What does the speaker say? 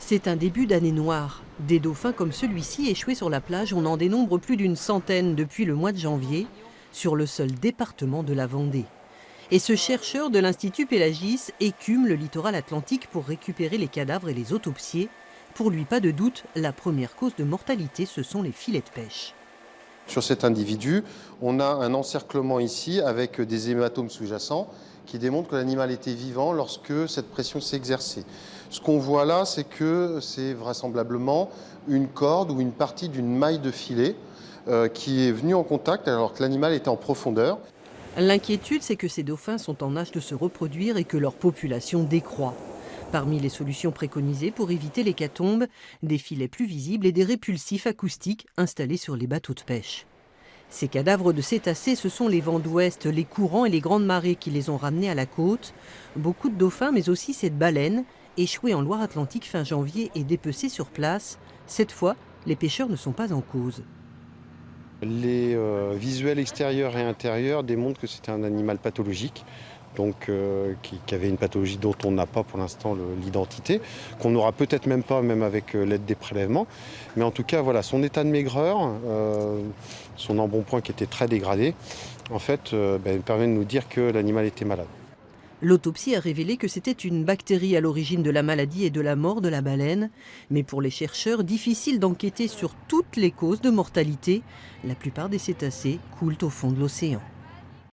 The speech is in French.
C'est un début d'année noire. Des dauphins comme celui-ci échoués sur la plage, on en dénombre plus d'une centaine depuis le mois de janvier, sur le seul département de la Vendée. Et ce chercheur de l'Institut Pélagis écume le littoral atlantique pour récupérer les cadavres et les autopsier. Pour lui, pas de doute, la première cause de mortalité, ce sont les filets de pêche. Sur cet individu, on a un encerclement ici avec des hématomes sous-jacents qui démontrent que l'animal était vivant lorsque cette pression s'est exercée. Ce qu'on voit là, c'est que c'est vraisemblablement une corde ou une partie d'une maille de filet qui est venue en contact alors que l'animal était en profondeur. L'inquiétude, c'est que ces dauphins sont en âge de se reproduire et que leur population décroît. Parmi les solutions préconisées pour éviter l'hécatombe, des filets plus visibles et des répulsifs acoustiques installés sur les bateaux de pêche. Ces cadavres de cétacés, ce sont les vents d'ouest, les courants et les grandes marées qui les ont ramenés à la côte. Beaucoup de dauphins, mais aussi cette baleine, échouée en Loire-Atlantique fin janvier et dépecée sur place. Cette fois, les pêcheurs ne sont pas en cause. Les visuels extérieurs et intérieurs démontrent que c'était un animal pathologique, donc qui avait une pathologie dont on n'a pas pour l'instant l'identité, qu'on n'aura peut-être même pas, même avec l'aide des prélèvements. Mais en tout cas, voilà, son état de maigreur, son embonpoint qui était très dégradé, en fait, permet de nous dire que l'animal était malade. L'autopsie a révélé que c'était une bactérie à l'origine de la maladie et de la mort de la baleine. Mais pour les chercheurs, difficile d'enquêter sur toutes les causes de mortalité. La plupart des cétacés coulent au fond de l'océan.